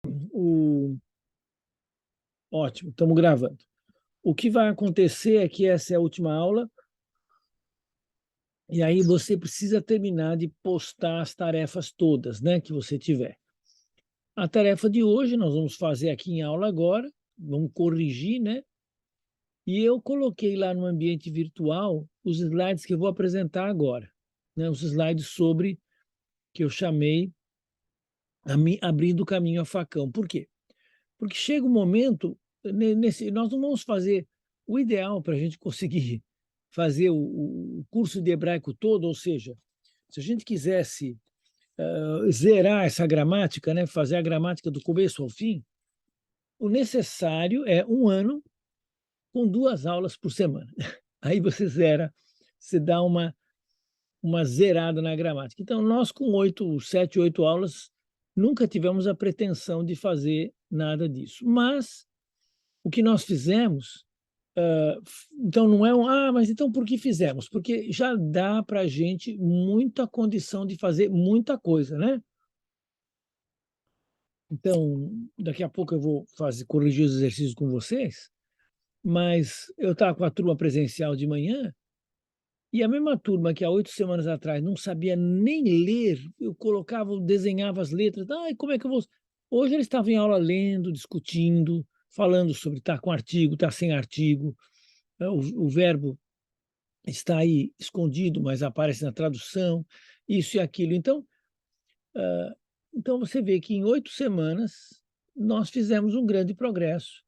O... Ótimo, estamos gravando. O que vai acontecer é que essa é a última aula, e aí você precisa terminar de postar as tarefas todas, né, que você tiver. A tarefa de hoje nós vamos fazer aqui em aula agora, vamos corrigir, né? E eu coloquei lá no ambiente virtual os slides que eu vou apresentar agora, né? Os slides sobre que eu chamei abrindo o caminho a facão. Por quê? Porque chega um momento, nós não vamos fazer o ideal para a gente conseguir fazer o curso de hebraico todo, ou seja, se a gente quisesse zerar essa gramática, né, fazer a gramática do começo ao fim, o necessário é um ano com 2 aulas por semana. Aí você zera, você dá uma zerada na gramática. Então, nós com 7, 8 aulas, nunca tivemos a pretensão de fazer nada disso. Mas o que nós fizemos, então não é mas então por que fizemos? Porque já dá para a gente muita condição de fazer muita coisa, né? Então, daqui a pouco eu vou corrigir os exercícios com vocês, mas eu estava com a turma presencial de manhã, e a mesma turma que há 8 semanas atrás não sabia nem ler, eu colocava, desenhava as letras, como é que eu vou... Hoje eles estavam em aula lendo, discutindo, falando sobre estar com artigo, estar sem artigo, o verbo está aí escondido, mas aparece na tradução, isso e aquilo. Então você vê que em 8 semanas nós fizemos um grande progresso,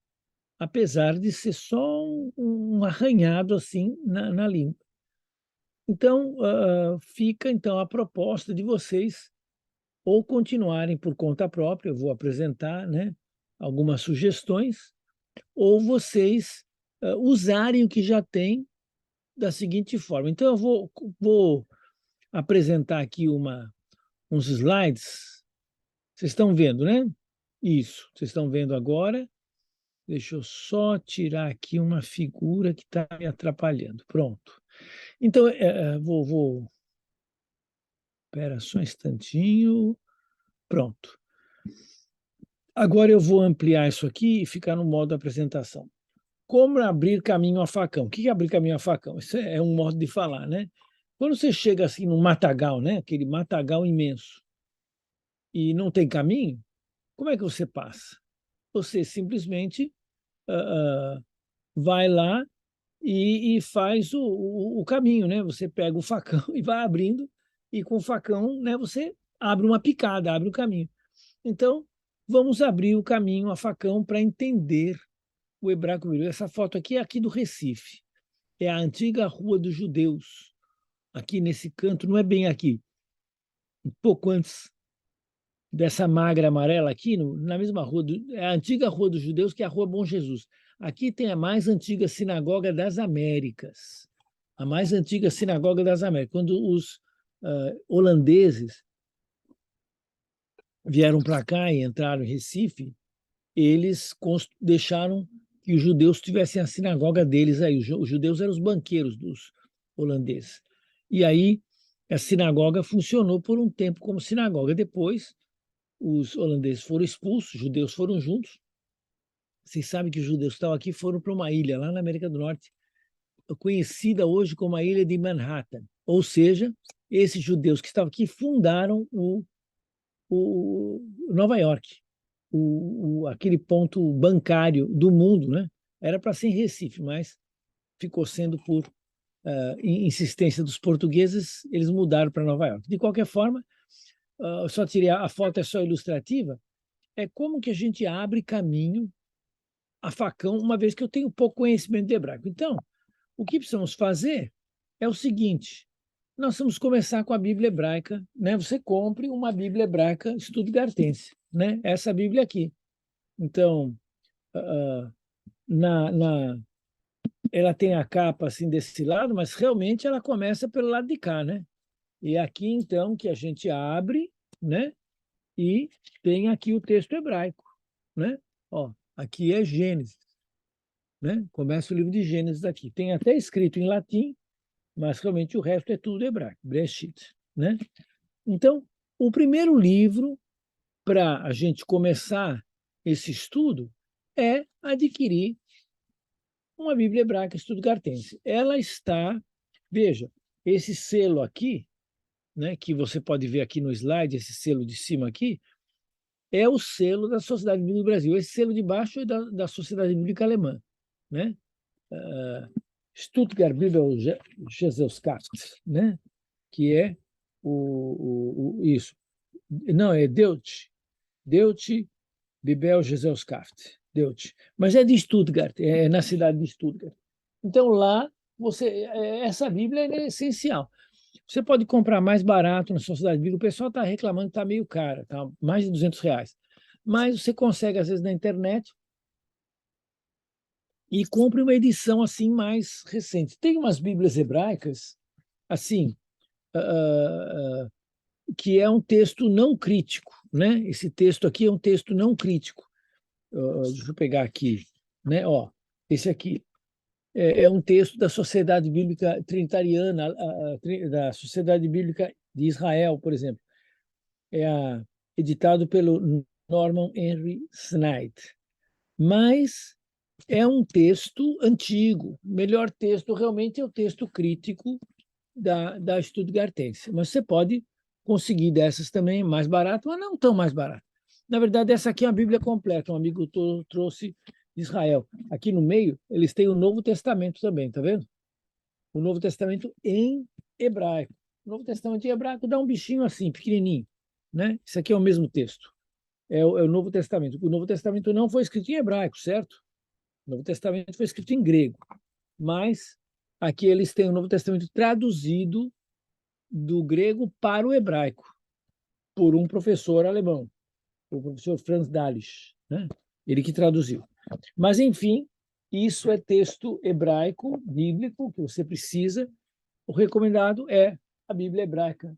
apesar de ser só um arranhado assim na língua. Então, fica então a proposta de vocês ou continuarem por conta própria, eu vou apresentar, né, algumas sugestões, ou vocês usarem o que já tem da seguinte forma. Então, eu vou apresentar aqui uns slides. Vocês estão vendo, né? Isso, vocês estão vendo agora. Deixa eu só tirar aqui uma figura que está me atrapalhando. Pronto. Então, Espera só um instantinho. Pronto. Agora eu vou ampliar isso aqui e ficar no modo apresentação. Como abrir caminho a facão? O que é abrir caminho a facão? Isso é um modo de falar, né? Quando você chega assim num matagal, né? Aquele matagal imenso, e não tem caminho, como é que você passa? Você simplesmente vai lá e faz o caminho, né? Você pega o facão e vai abrindo, e com o facão, né, você abre uma picada, abre o caminho. Então, vamos abrir o caminho a facão para entender o hebraico mirim. Essa foto aqui do Recife. É a antiga Rua dos Judeus. Aqui nesse canto, não é bem aqui, um pouco antes dessa magra amarela aqui, na mesma rua, é a antiga Rua dos Judeus, que é a Rua Bom Jesus. Aqui tem a mais antiga sinagoga das Américas. A mais antiga sinagoga das Américas. Quando os holandeses vieram para cá e entraram em Recife, eles deixaram que os judeus tivessem a sinagoga deles aí. Os judeus eram os banqueiros dos holandeses. E aí a sinagoga funcionou por um tempo como sinagoga. Depois, os holandeses foram expulsos, os judeus foram juntos. Vocês sabem que os judeus que estavam aqui foram para uma ilha lá na América do Norte, conhecida hoje como a Ilha de Manhattan. Ou seja, esses judeus que estavam aqui fundaram o Nova York, aquele ponto bancário do mundo, né? Era para ser em Recife, mas ficou sendo por insistência dos portugueses, eles mudaram para Nova York. De qualquer forma, só tirei a foto, é só ilustrativa, é como que a gente abre caminho a facão, uma vez que eu tenho pouco conhecimento de hebraico. Então, o que precisamos fazer é o seguinte: nós vamos começar com a Bíblia hebraica, né? Você compre uma Bíblia hebraica Stuttgartense, né? Essa Bíblia aqui. Então, uh, ela tem a capa assim desse lado, mas realmente ela começa pelo lado de cá, né? E é aqui então que a gente abre, né? E tem aqui o texto hebraico, né? Ó, aqui é Gênesis, né? Começa o livro de Gênesis aqui. Tem até escrito em latim, mas realmente o resto é tudo hebraico, Bereshit, né? Então, o primeiro livro para a gente começar esse estudo é adquirir uma Bíblia Hebraica Stuttgartense. Ela está, veja, esse selo aqui, né, que você pode ver aqui no slide, esse selo de cima aqui, é o selo da Sociedade Bíblica do Brasil. Esse selo de baixo é da Sociedade Bíblica Alemã, né? Stuttgart Bibelgesellschaft, né? Que é isso. Não, é Deutsche Bibelgesellschaft, Deutsche. Mas é de Stuttgart, é na cidade de Stuttgart. Então, lá, essa Bíblia é essencial. Você pode comprar mais barato na Sociedade Bíblica. O pessoal está reclamando que está meio cara, tá mais de R$ 200. Mas você consegue, às vezes, na internet e compre uma edição assim mais recente. Tem umas Bíblias hebraicas, assim, que é um texto não crítico, né? Esse texto aqui é um texto não crítico. Deixa eu pegar aqui, né? Ó, esse aqui é um texto da Sociedade Bíblica Trinitariana, da Sociedade Bíblica de Israel, por exemplo. Editado pelo Norman Henry Sneyd. Mas é um texto antigo. O melhor texto realmente é o texto crítico da Stuttgartense. Mas você pode conseguir dessas também mais barato, mas não tão mais barato. Na verdade, essa aqui é a Bíblia completa. Um amigo trouxe de Israel. Aqui no meio, eles têm o Novo Testamento também, tá vendo? O Novo Testamento em hebraico. O Novo Testamento em hebraico dá um bichinho assim, pequenininho, né? Isso aqui é o mesmo texto. É o Novo Testamento. O Novo Testamento não foi escrito em hebraico, certo? O Novo Testamento foi escrito em grego. Mas aqui eles têm o Novo Testamento traduzido do grego para o hebraico por um professor alemão, o professor Franz Dalisch, né? Ele que traduziu. Mas, enfim, isso é texto hebraico, bíblico, que você precisa. O recomendado é a Bíblia Hebraica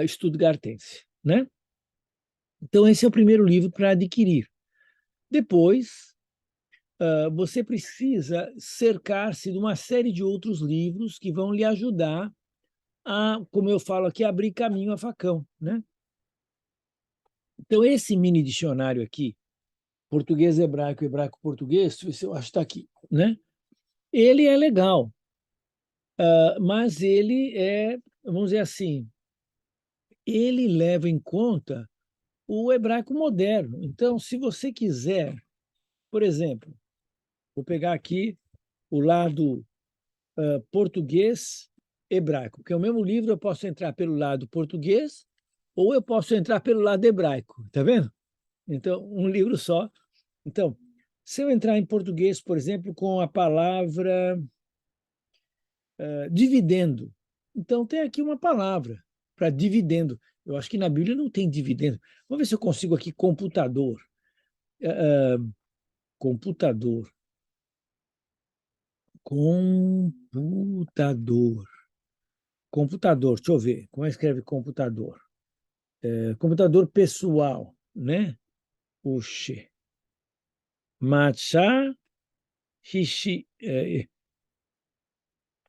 Stuttgartense, né? Então, esse é o primeiro livro para adquirir. Depois, você precisa cercar-se de uma série de outros livros que vão lhe ajudar a, como eu falo aqui, abrir caminho a facão, né? Então, esse mini dicionário aqui, português hebraico, hebraico português, eu acho que está aqui, né? Ele é legal, mas ele é, vamos dizer assim, ele leva em conta o hebraico moderno. Então, se você quiser, por exemplo, vou pegar aqui o lado português hebraico, porque o mesmo livro eu posso entrar pelo lado português ou eu posso entrar pelo lado hebraico, tá vendo? Então, um livro só. Então, se eu entrar em português, por exemplo, com a palavra dividendo, então tem aqui uma palavra para dividendo. Eu acho que na Bíblia não tem dividendo. Vamos ver se eu consigo aqui computador. Computador. Computador. Computador, deixa eu ver. Como é que escreve computador? Computador pessoal, né? Oxe. Matcha, Hishi,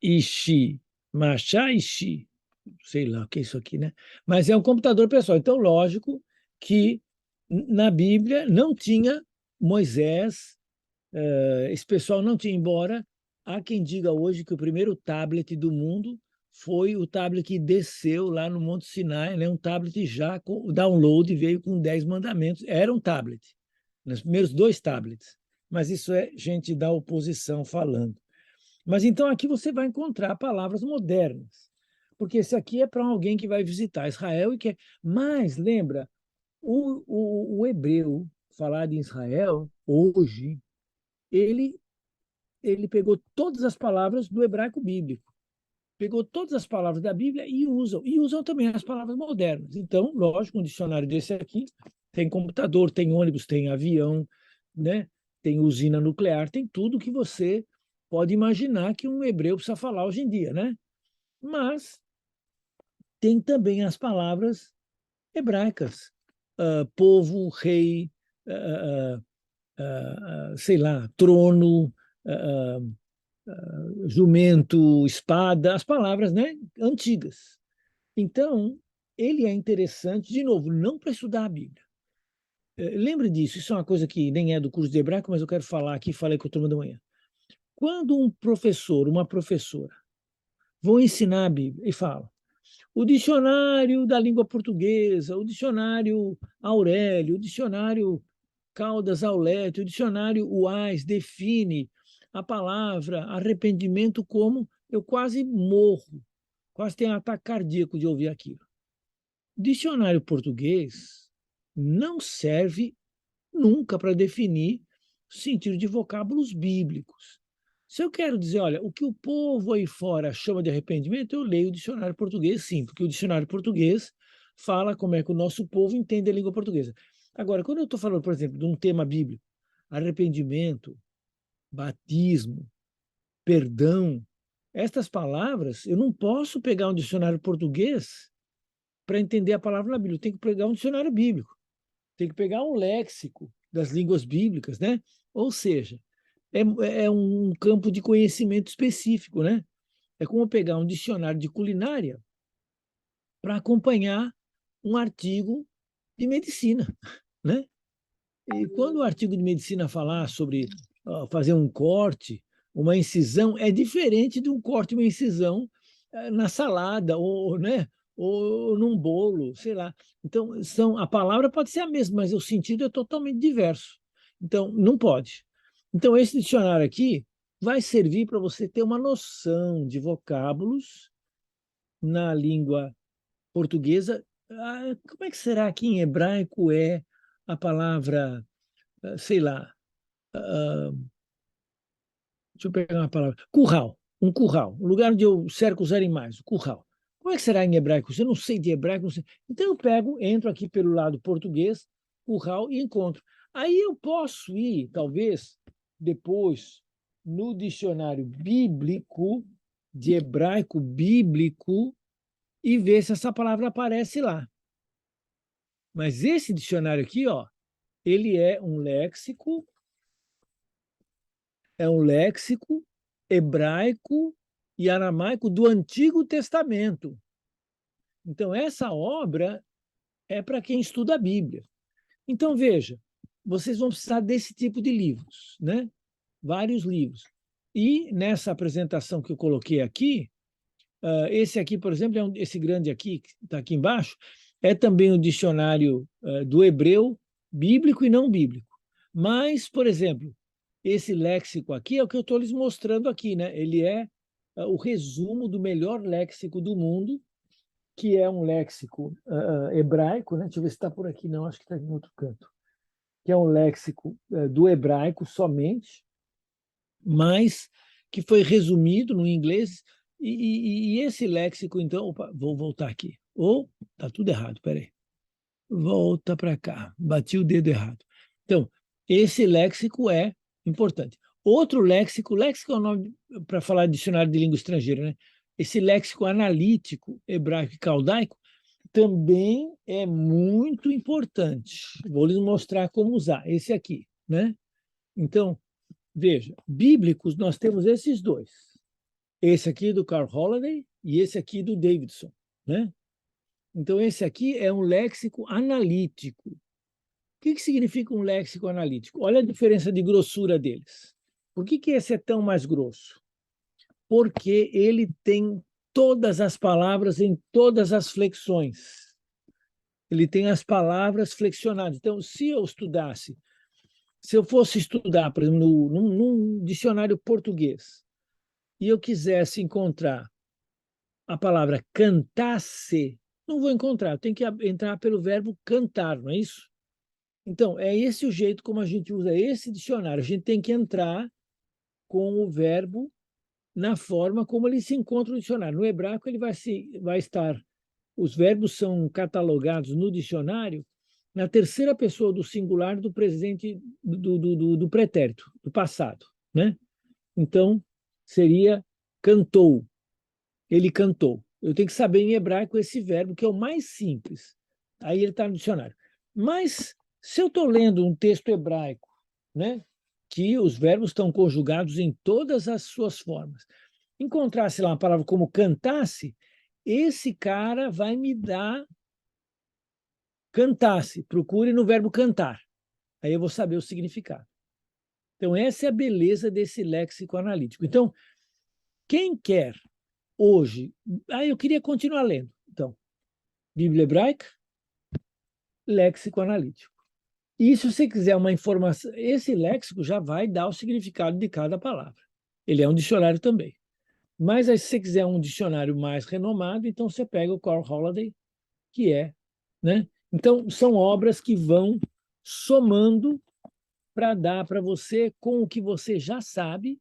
Ishi. Matcha, Ishi. Sei lá o que é isso aqui, né? Mas é um computador pessoal. Então, lógico que na Bíblia não tinha Moisés, esse pessoal não tinha, embora há quem diga hoje que o primeiro tablet do mundo foi o tablet que desceu lá no Monte Sinai, né? Um tablet já com o download veio com 10 mandamentos. Era um tablet, nos primeiros 2 tablets. Mas isso é gente da oposição falando. Mas então aqui você vai encontrar palavras modernas, porque esse aqui é para alguém que vai visitar Israel e quer. Mas lembra, o hebreu falado em Israel hoje, ele pegou todas as palavras do hebraico bíblico, pegou todas as palavras da Bíblia e usam também as palavras modernas. Então, lógico, um dicionário desse aqui tem computador, tem ônibus, tem avião, né? Tem usina nuclear, tem tudo que você pode imaginar que um hebreu precisa falar hoje em dia, né? Mas tem também as palavras hebraicas, povo, rei, sei lá, trono, jumento, espada, as palavras, né, antigas. Então, ele é interessante, de novo, não para estudar a Bíblia, lembre disso, isso é uma coisa que nem é do curso de hebraico, mas eu quero falar aqui, falei com a turma da manhã. Quando um professor, uma professora, vão ensinar a Bíblia e falam, o dicionário da língua portuguesa, o dicionário Aurélio, o dicionário Caldas Aulete, o dicionário UAS define a palavra arrependimento como eu quase morro, quase tenho um ataque cardíaco de ouvir aquilo. Dicionário português não serve nunca para definir o sentido de vocábulos bíblicos. Se eu quero dizer, olha, o que o povo aí fora chama de arrependimento, eu leio o dicionário português, sim, porque o dicionário português fala como é que o nosso povo entende a língua portuguesa. Agora, quando eu estou falando, por exemplo, de um tema bíblico, arrependimento, batismo, perdão, estas palavras, eu não posso pegar um dicionário português para entender a palavra na Bíblia, eu tenho que pegar um dicionário bíblico, tem que pegar um léxico das línguas bíblicas, né? Ou seja, é um campo de conhecimento específico, né? É como pegar um dicionário de culinária para acompanhar um artigo de medicina, né? E quando o artigo de medicina falar sobre fazer um corte, uma incisão, é diferente de um corte e uma incisão na salada ou, né, ou num bolo, sei lá. Então, a palavra pode ser a mesma, mas o sentido é totalmente diverso. Então, não pode. Então, esse dicionário aqui vai servir para você ter uma noção de vocábulos na língua portuguesa. Como é que será que em hebraico é a palavra, sei lá, deixa eu pegar uma palavra, curral, um lugar onde eu cerco os animais, curral. Como é que será em hebraico? Eu não sei de hebraico, não sei. Então eu pego, entro aqui pelo lado português, curral, e encontro. Aí eu posso ir, talvez, depois, no dicionário bíblico, de hebraico bíblico, e ver se essa palavra aparece lá. Mas esse dicionário aqui, ó, ele é um léxico hebraico e aramaico do Antigo Testamento. Então, essa obra é para quem estuda a Bíblia. Então, veja, vocês vão precisar desse tipo de livros, né? Vários livros. E nessa apresentação que eu coloquei aqui, esse aqui, por exemplo, esse grande aqui, que está aqui embaixo, é também um dicionário do hebreu bíblico e não bíblico. Mas, por exemplo, esse léxico aqui é o que eu estou lhes mostrando aqui, né? Ele é o resumo do melhor léxico do mundo, que é um léxico hebraico, né? Deixa eu ver se está por aqui, não, acho que está em outro canto. Que é um léxico do hebraico somente, mas que foi resumido no inglês. E esse léxico, então, opa, vou voltar aqui. Ou, está tudo errado, peraí. Volta para cá, bati o dedo errado. Então, esse léxico é importante. Outro léxico é o nome para falar de dicionário de língua estrangeira, né? Esse léxico analítico, hebraico e caldaico, também é muito importante. Vou lhes mostrar como usar esse aqui, né? Então, veja, bíblicos nós temos esses dois. Esse aqui do Carl Holliday e esse aqui do Davidson, né? Então, esse aqui é um léxico analítico. O que significa um léxico analítico? Olha a diferença de grossura deles. Por que esse é tão mais grosso? Porque ele tem todas as palavras em todas as flexões. Ele tem as palavras flexionadas. Então, se eu fosse estudar, por exemplo, num dicionário português, e eu quisesse encontrar a palavra cantasse, não vou encontrar, eu tenho que entrar pelo verbo cantar, não é isso? Então, é esse o jeito como a gente usa esse dicionário. A gente tem que entrar com o verbo na forma como ele se encontra no dicionário. No hebraico, ele vai estar. Os verbos são catalogados no dicionário na terceira pessoa do singular do presente, do pretérito, do passado, né? Então, seria cantou. Ele cantou. Eu tenho que saber em hebraico esse verbo, que é o mais simples. Aí ele está no dicionário. Mas, se eu estou lendo um texto hebraico, né, que os verbos estão conjugados em todas as suas formas, encontrasse lá uma palavra como cantasse, esse cara vai me dar cantasse, procure no verbo cantar. Aí eu vou saber o significado. Então, essa é a beleza desse léxico analítico. Então, quem quer hoje... eu queria continuar lendo. Então, Bíblia Hebraica, léxico analítico. E se você quiser uma informação, esse léxico já vai dar o significado de cada palavra. Ele é um dicionário também. Mas aí, se você quiser um dicionário mais renomado, então você pega o Carl Holliday, que é, né? Então, são obras que vão somando para dar para você, com o que você já sabe,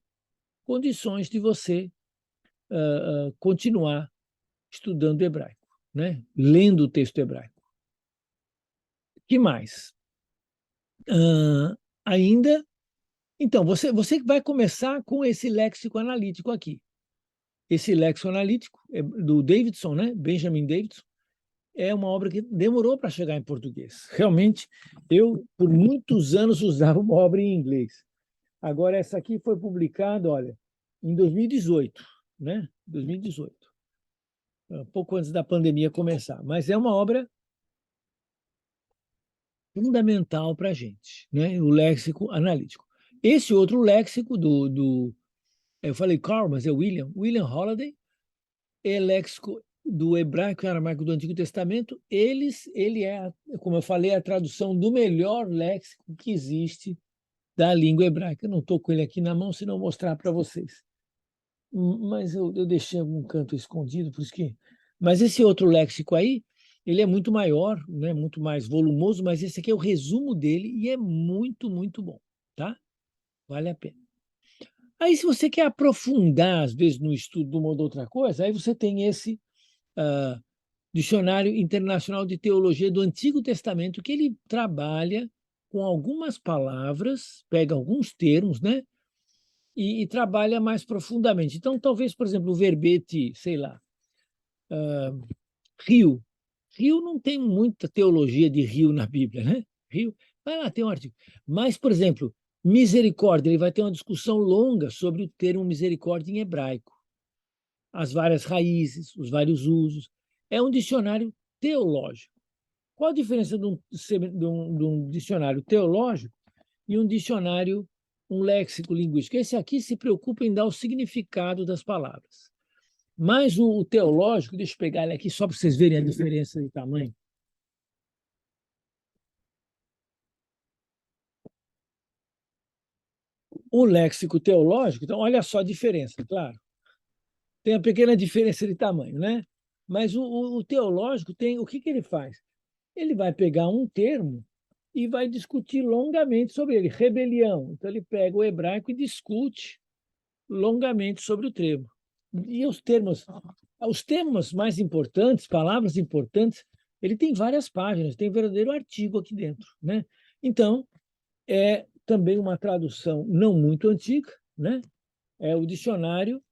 condições de você continuar estudando hebraico, né? Lendo o texto hebraico. O que mais? Ainda, então, você vai começar com esse léxico analítico aqui. Esse léxico analítico é do Davidson, né? Benjamin Davidson, é uma obra que demorou para chegar em português. Realmente, eu, por muitos anos, usava uma obra em inglês. Agora, essa aqui foi publicada, olha, em 2018, né? 2018. Pouco antes da pandemia começar. Mas é uma obra fundamental para a gente, né? O léxico analítico. Esse outro léxico eu falei Carl, mas é William Holliday, é léxico do hebraico e aramaico do Antigo Testamento. Ele é, como eu falei, a tradução do melhor léxico que existe da língua hebraica. Eu não estou com ele aqui na mão, senão mostrar para vocês. Mas eu deixei algum canto escondido, por isso que... Mas esse outro léxico aí, ele é muito maior, né, muito mais volumoso, mas esse aqui é o resumo dele e é muito, muito bom, tá? Vale a pena. Aí, se você quer aprofundar, às vezes, no estudo de uma ou de outra coisa, aí você tem esse Dicionário Internacional de Teologia do Antigo Testamento, que ele trabalha com algumas palavras, pega alguns termos, né? E trabalha mais profundamente. Então, talvez, por exemplo, o verbete, sei lá, rio. Rio não tem muita teologia de rio na Bíblia, né? Rio, vai lá, tem um artigo. Mas, por exemplo, misericórdia, ele vai ter uma discussão longa sobre o termo misericórdia em hebraico, as várias raízes, os vários usos. É um dicionário teológico. Qual a diferença de um dicionário teológico e um dicionário, um léxico linguístico? Esse aqui se preocupa em dar o significado das palavras. Mas o teológico, deixa eu pegar ele aqui só para vocês verem a diferença de tamanho. O léxico teológico, então, olha só a diferença, claro. Tem a pequena diferença de tamanho, né? Mas o teológico tem, o que ele faz? Ele vai pegar um termo e vai discutir longamente sobre ele. Rebelião. Então, ele pega o hebraico e discute longamente sobre o termo. E os termos mais importantes, palavras importantes, ele tem várias páginas, tem um verdadeiro artigo aqui dentro, né? Então, é também uma tradução não muito antiga, né? É o Dicionário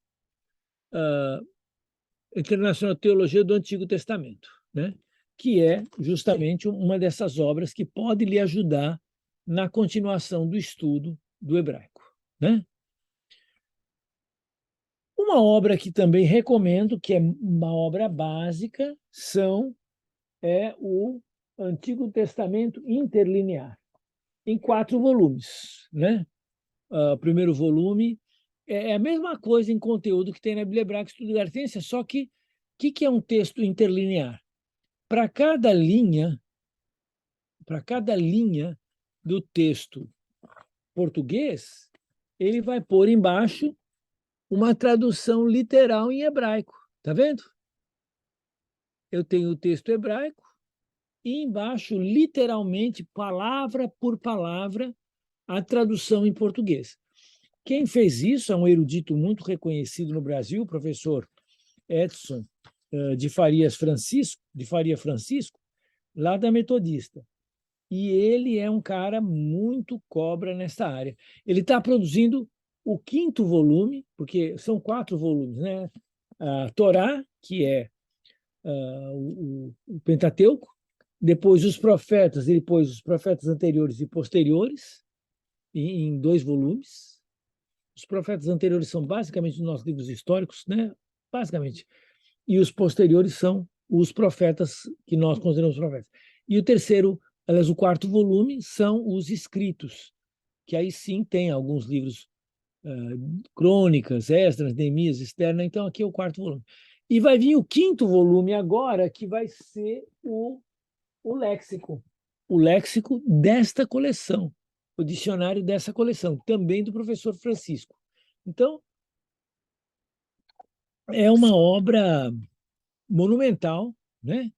Internacional de Teologia do Antigo Testamento, né? Que é justamente uma dessas obras que pode lhe ajudar na continuação do estudo do hebraico, né? Uma obra que também recomendo, que é uma obra básica, é o Antigo Testamento Interlinear, em 4 volumes, né? O primeiro volume é a mesma coisa em conteúdo que tem na Bíblia Hebraica Estudo da Artência, só que o que é um texto interlinear? Para cada linha do texto português, ele vai pôr embaixo uma tradução literal em hebraico. Tá vendo? Eu tenho o texto hebraico e embaixo, literalmente, palavra por palavra, a tradução em português. Quem fez isso é um erudito muito reconhecido no Brasil, o professor Edson de Faria Francisco, lá da Metodista. E ele é um cara muito cobra nessa área. Ele está produzindo o 5º volume, porque são 4 volumes, né? A Torá, que é o Pentateuco, depois os profetas, e depois os profetas anteriores e posteriores, em 2 volumes. Os profetas anteriores são basicamente os nossos livros históricos, né? Basicamente. E os posteriores são os profetas que nós consideramos profetas. E o terceiro, aliás, o quarto volume são os escritos, que aí sim tem alguns livros, crônicas, Esdras, Neemias, Esther, né? Então aqui é o quarto volume. E vai vir o quinto volume agora, que vai ser o léxico desta coleção, o dicionário dessa coleção, também do professor Francisco. Então, é uma obra monumental, né?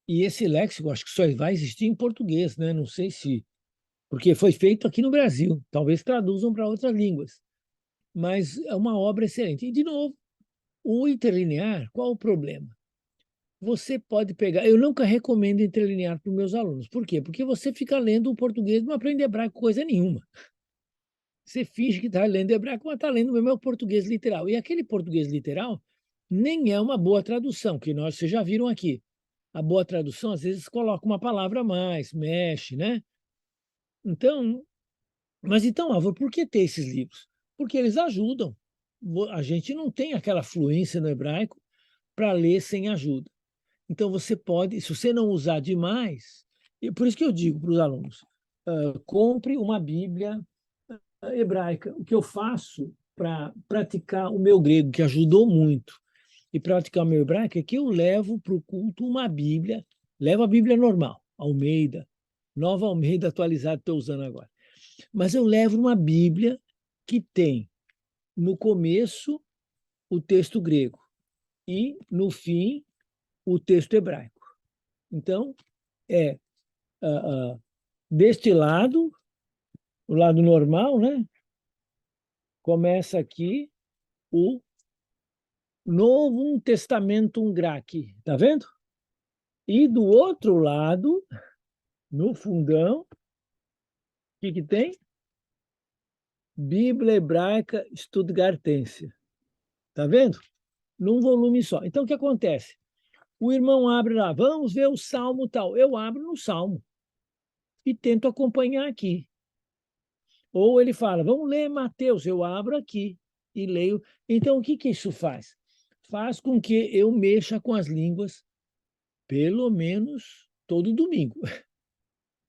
E esse léxico, acho que só vai existir em português, né? Não sei se. Porque foi feito aqui no Brasil, talvez traduzam para outras línguas, mas é uma obra excelente. E, de novo, o interlinear, qual o problema? Você pode pegar. Eu nunca recomendo interlinear para os meus alunos. Por quê? Porque você fica lendo o português, não aprende hebraico coisa nenhuma. Você finge que está lendo hebraico, mas está lendo mesmo é o português literal. E aquele português literal nem é uma boa tradução, que vocês já viram aqui. A boa tradução, às vezes, coloca uma palavra a mais, mexe, né? Então, mas então, Álvaro, por que ter esses livros? Porque eles ajudam. A gente não tem aquela fluência no hebraico para ler sem ajuda. Então, você pode, se você não usar demais, e por isso que eu digo para os alunos, compre uma Bíblia hebraica. O que eu faço para praticar o meu grego, que ajudou muito, e praticar o meu hebraico, é que eu levo para o culto uma Bíblia, levo a Bíblia normal, Almeida, nova Almeida atualizada, estou usando agora. Mas eu levo uma Bíblia que tem no começo o texto grego e no fim o texto hebraico. Então, é deste lado, o lado normal, né? Começa aqui o Novo Testamentum Gracchi, tá vendo? E do outro lado, no fundão, o que tem? Bíblia Hebraica Stuttgartense. Tá vendo? Num volume só. Então, o que acontece? O irmão abre lá, vamos ver o salmo tal. Eu abro no salmo e tento acompanhar aqui. Ou ele fala, vamos ler Mateus. Eu abro aqui e leio. Então, o que isso faz? Faz com que eu mexa com as línguas pelo menos todo domingo.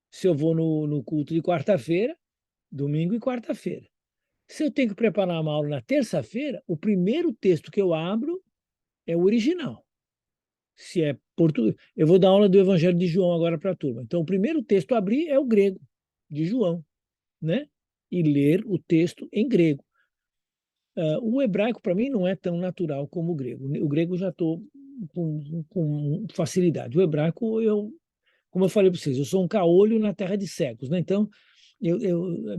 Se eu vou no culto de quarta-feira, domingo e quarta-feira. Se eu tenho que preparar uma aula na terça-feira, o primeiro texto que eu abro é o original. Se é português. Eu vou dar aula do Evangelho de João agora para a turma. Então, o primeiro texto a abrir é o grego, de João, né? E ler o texto em grego. O hebraico, para mim, não é tão natural como o grego. O grego eu já estou com facilidade. O hebraico, como eu falei para vocês, eu sou um caolho na terra de cegos, né? Então,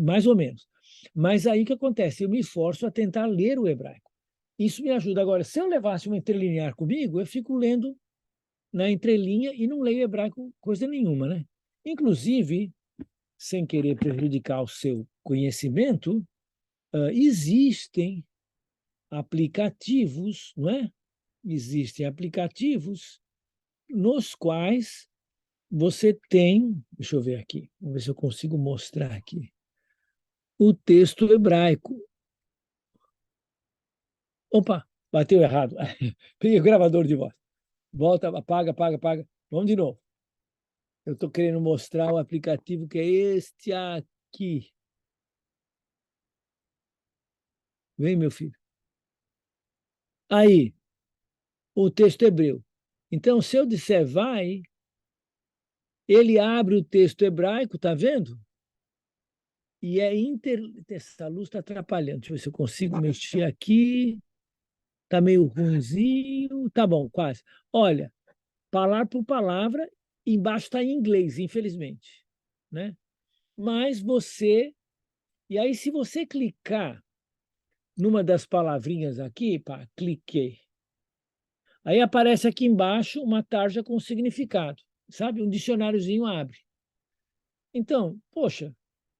mais ou menos. Mas aí o que acontece? Eu me esforço a tentar ler o hebraico. Isso me ajuda. Agora, se eu levasse uma interlinear comigo, eu fico lendo na entrelinha e não leio hebraico coisa nenhuma, né? Inclusive, sem querer prejudicar o seu conhecimento, existem aplicativos, não é? Existem aplicativos nos quais você tem, deixa eu ver aqui, vamos ver se eu consigo mostrar aqui, o texto hebraico. Opa, bateu errado. Peguei o gravador de voz. Volta, apaga, apaga, apaga. Vamos de novo. Eu estou querendo mostrar o aplicativo que é este aqui. Vem, meu filho. Aí, o texto hebreu. Então, se eu disser vai, ele abre o texto hebraico, tá vendo? E é inter... Essa luz está atrapalhando. Deixa eu ver se eu consigo mexer aqui. Tá meio ruinzinho. Tá bom, quase. Olha, palavra por palavra, embaixo está em inglês, infelizmente, né? Mas você... E aí, se você clicar numa das palavrinhas aqui, pá, cliquei. Aí aparece aqui embaixo uma tarja com significado, sabe? Um dicionáriozinho abre. Então, poxa,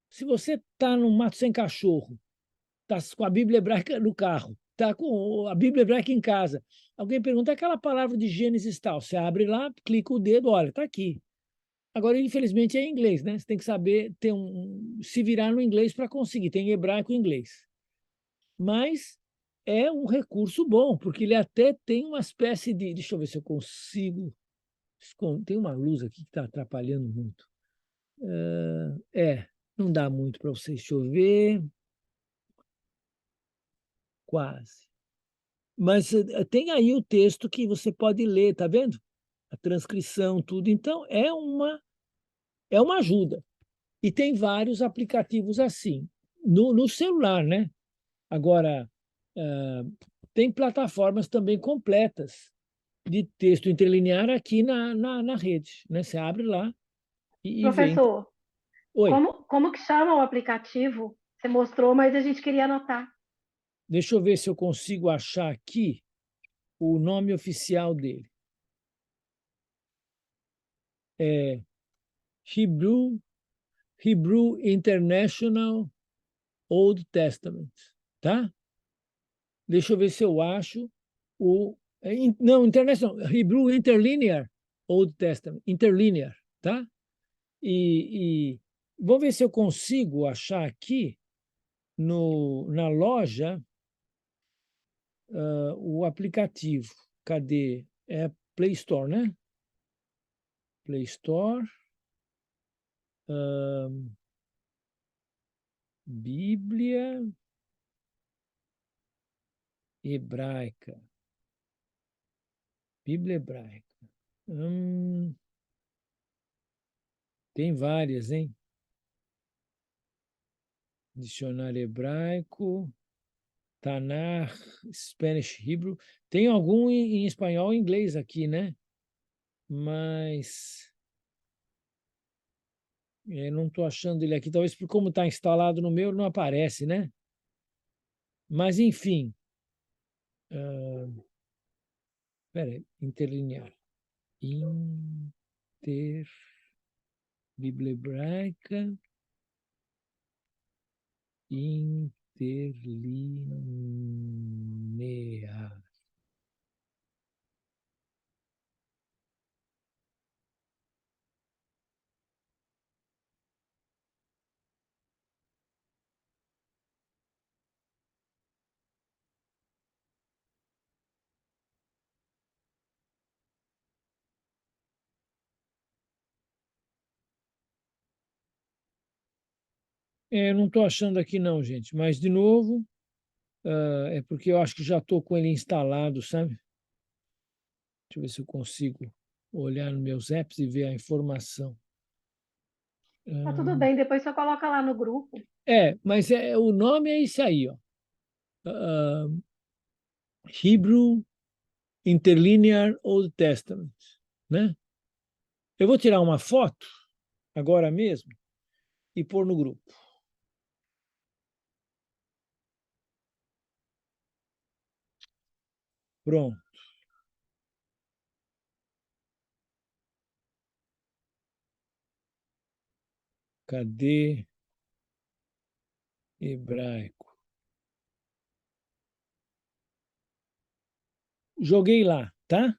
se você está num mato sem cachorro, está com a Bíblia hebraica no carro, está com a Bíblia hebraica em casa, alguém pergunta aquela palavra de Gênesis tal, você abre lá, clica o dedo, olha, está aqui. Agora, infelizmente, é em inglês, né? Você tem que saber se virar no inglês para conseguir. Tem hebraico e inglês. Mas é um recurso bom, porque ele até tem uma espécie de. Deixa eu ver se eu consigo. Tem uma luz aqui que está atrapalhando muito. Não dá muito para vocês. Deixa eu ver. Quase. Mas tem aí o texto que você pode ler, tá vendo? A transcrição, tudo. Então, é uma ajuda. E tem vários aplicativos assim, no celular, né? Agora, tem plataformas também completas de texto interlinear aqui na rede, né? Você abre lá e vê. Professor, Oi, como que chama o aplicativo? Você mostrou, mas a gente queria anotar. deixa eu ver se eu consigo achar aqui o nome oficial dele. É Hebrew International Old Testament, tá? Deixa eu ver se eu acho o. Não, International, Hebrew Interlinear Old Testament, Interlinear, tá? E vou ver se eu consigo achar aqui na loja o aplicativo. Cadê? É Play Store, né? Play Store. Bíblia hebraica. Bíblia hebraica. Tem várias, hein? Dicionário hebraico, Tanakh, Spanish Hebrew. Tem algum em espanhol e inglês aqui, né? Mas não estou achando ele aqui. Talvez por como está instalado no meu, não aparece, né? Mas, enfim. Peraí, interlinear. Bíblia hebraica. Interlinear. Não estou achando aqui não, gente. Mas, de novo, é porque eu acho que já estou com ele instalado, sabe? Deixa eu ver se eu consigo olhar nos meus apps e ver a informação. Tá tudo bem, depois você coloca lá no grupo. Mas o nome é esse aí, ó. Ah, Hebrew Interlinear Old Testament, né? Eu vou tirar uma foto agora mesmo e pôr no grupo. Pronto. Cadê hebraico? Joguei lá, tá?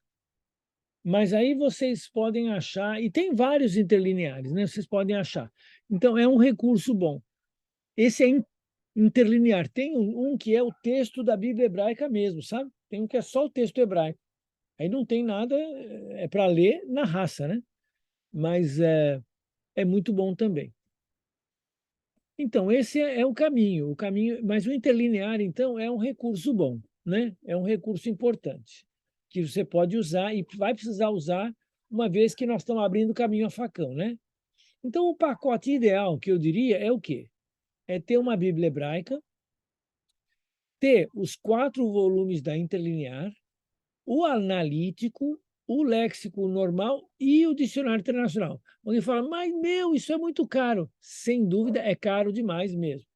Mas aí vocês podem achar, e tem vários interlineares, né? Vocês podem achar. Então, é um recurso bom. Esse é interlinear. Tem um que é o texto da Bíblia hebraica mesmo, sabe? Tem um que é só o texto hebraico. Aí não tem nada, é para ler na raça, né? Mas é muito bom também. Então, esse é o caminho, mas o interlinear, então, é um recurso bom, né? É um recurso importante, que você pode usar e vai precisar usar uma vez que nós estamos abrindo o caminho a facão, né? Então, o pacote ideal, que eu diria, é o quê? É ter uma Bíblia hebraica, ter os 4 volumes da interlinear, o analítico, o léxico normal e o dicionário internacional. Alguém fala, mas meu, isso é muito caro. Sem dúvida, é caro demais mesmo.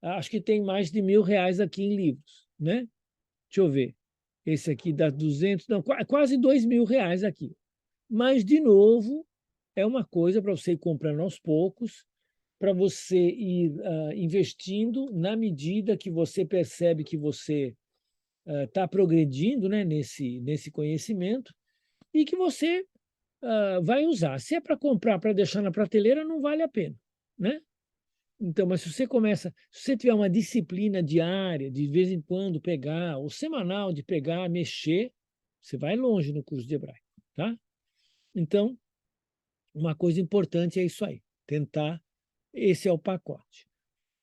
Acho que tem mais de R$ 1.000 aqui em livros, né? Deixa eu ver. Esse aqui dá 200, não, quase R$ 2.000 aqui. Mas, de novo, é uma coisa para você ir comprando aos poucos, para você ir investindo na medida que você percebe que você está progredindo, né, nesse conhecimento e que você vai usar. Se é para comprar, para deixar na prateleira, não vale a pena, né? Então, mas se você tiver uma disciplina diária, de vez em quando pegar, ou semanal de pegar, mexer, você vai longe no curso de hebraico, tá? Então, uma coisa importante é isso aí, tentar, esse é o pacote.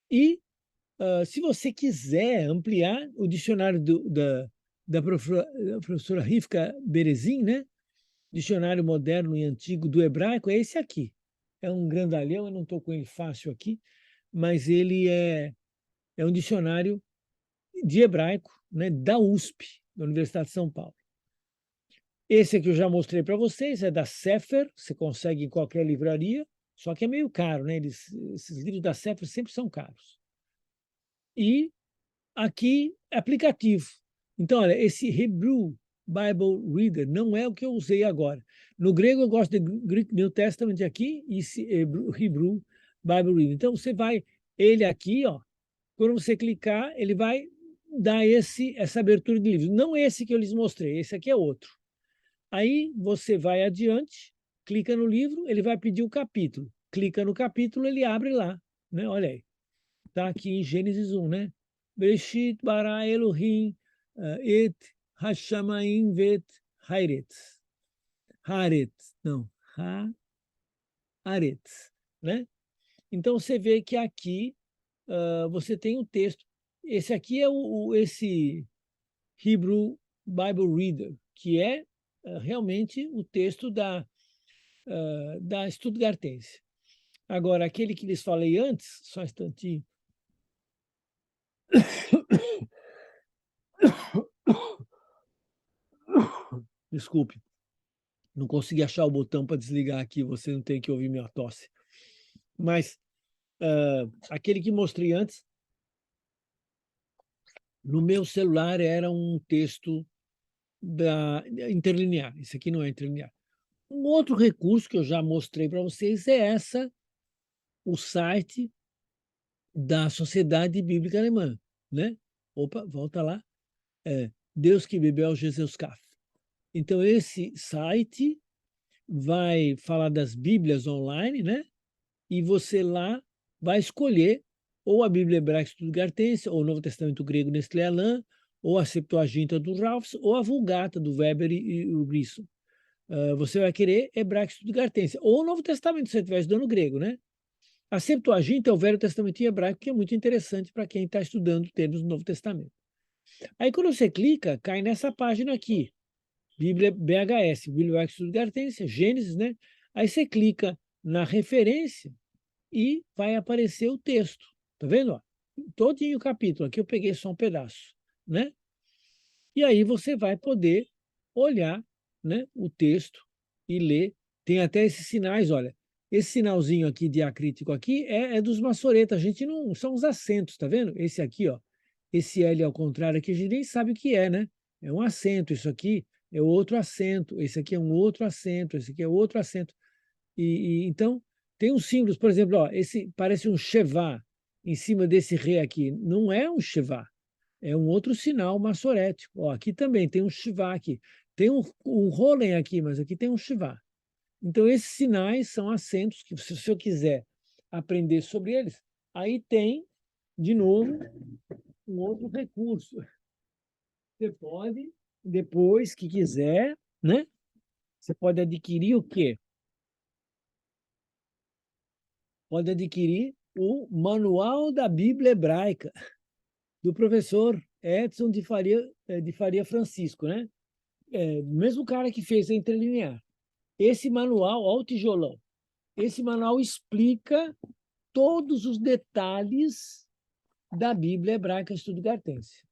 E, se você quiser ampliar o dicionário da professora Rivka Berezin, né? Dicionário Moderno e Antigo do Hebraico, é esse aqui. É um grandalhão, eu não estou com ele fácil aqui, mas ele é um dicionário de hebraico, né, da USP, da Universidade de São Paulo. Esse aqui eu já mostrei para vocês, é da Sefer, você consegue em qualquer livraria, só que é meio caro, né? Esses livros da Sefer sempre são caros. E aqui, aplicativo. Então, olha, esse Hebrew Bible Reader não é o que eu usei agora. No grego, eu gosto de Greek New Testament aqui e esse Hebrew Bible Reader. Então, você vai, ele aqui, ó, quando você clicar, ele vai dar essa abertura de livros. Não esse que eu lhes mostrei, esse aqui é outro. Aí você vai adiante, clica no livro, ele vai pedir o capítulo. Clica no capítulo, ele abre lá, né? Olha aí. Está aqui em Gênesis 1, né? Bereshit bara Elohim et hashamayim vet haaretz. Haaretz, não, haaretz, né? Então você vê que aqui você tem um texto. Esse aqui é esse Hebrew Bible Reader, que é realmente o texto da Stuttgartense. Agora, aquele que lhes falei antes, só um instantinho. Desculpe, não consegui achar o botão para desligar aqui, você não tem que ouvir minha tosse. Mas aquele que mostrei antes, no meu celular era um texto interlinear. Esse aqui não é interlinear. Um outro recurso que eu já mostrei para vocês é o site da Sociedade Bíblica Alemã, né? Opa, volta lá. Deus que bebeu Jesus Kaf. Então, esse site vai falar das Bíblias online, né? E você lá vai escolher ou a Bíblia Hebraica Stuttgartense, ou o Novo Testamento Grego Nestlé Aland, ou a Septuaginta do Ralphs, ou a Vulgata do Weber e o Grissom. Você vai querer Hebraico Stuttgartense, ou o Novo Testamento, se você estiver estudando grego, né? A Septuaginta é o Velho Testamento em hebraico, que é muito interessante para quem está estudando termos do Novo Testamento. Aí, quando você clica, cai nessa página aqui, Bíblia BHS, Bíblia Hebraica Stuttgartense, Gênesis, né? Aí você clica na referência e vai aparecer o texto. Tá vendo? Ó? Todinho o capítulo. Aqui eu peguei só um pedaço, né? E aí você vai poder olhar, né, o texto e ler. Tem até esses sinais, olha. Esse sinalzinho aqui diacrítico aqui é dos maçoretas. A gente não... São os acentos, tá vendo? Esse aqui, ó. Esse L ao contrário aqui, a gente nem sabe o que é, né? É um acento. Isso aqui é outro acento. Esse aqui é um outro acento. Esse aqui é outro acento. Então, tem uns símbolos, por exemplo, ó, esse parece um Shevá em cima desse rei aqui. Não é um Shevá, é um outro sinal maçorético. Ó, aqui também tem um Shivá aqui. Tem um Rolen aqui, mas aqui tem um Shivá. Então, esses sinais são acentos que, se eu quiser aprender sobre eles, aí tem, de novo, um outro recurso. Você pode, depois que quiser, né? Você pode adquirir o quê? Pode adquirir o Manual da Bíblia Hebraica, do professor Edson de Faria Francisco, né? O mesmo cara que fez a interlinear. Esse manual, olha o tijolão, esse manual explica todos os detalhes da Bíblia Hebraica Stuttgartense.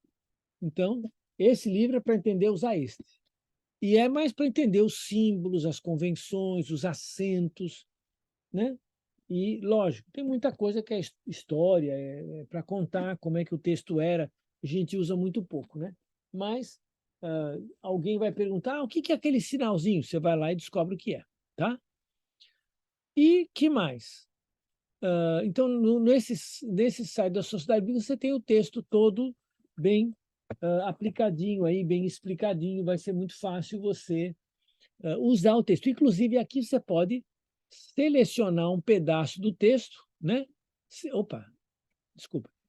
Então, esse livro é para entender os este. E é mais para entender os símbolos, as convenções, os acentos, né? E, lógico, tem muita coisa que é história, para contar como é que o texto era, a gente usa muito pouco, né? Mas alguém vai perguntar, o que é aquele sinalzinho? Você vai lá e descobre o que é, tá? E que mais? Então, nesse site da Sociedade Bíblica, você tem o texto todo bem aplicadinho aí, bem explicadinho, vai ser muito fácil você usar o texto. Inclusive, aqui você pode selecionar um pedaço do texto, né?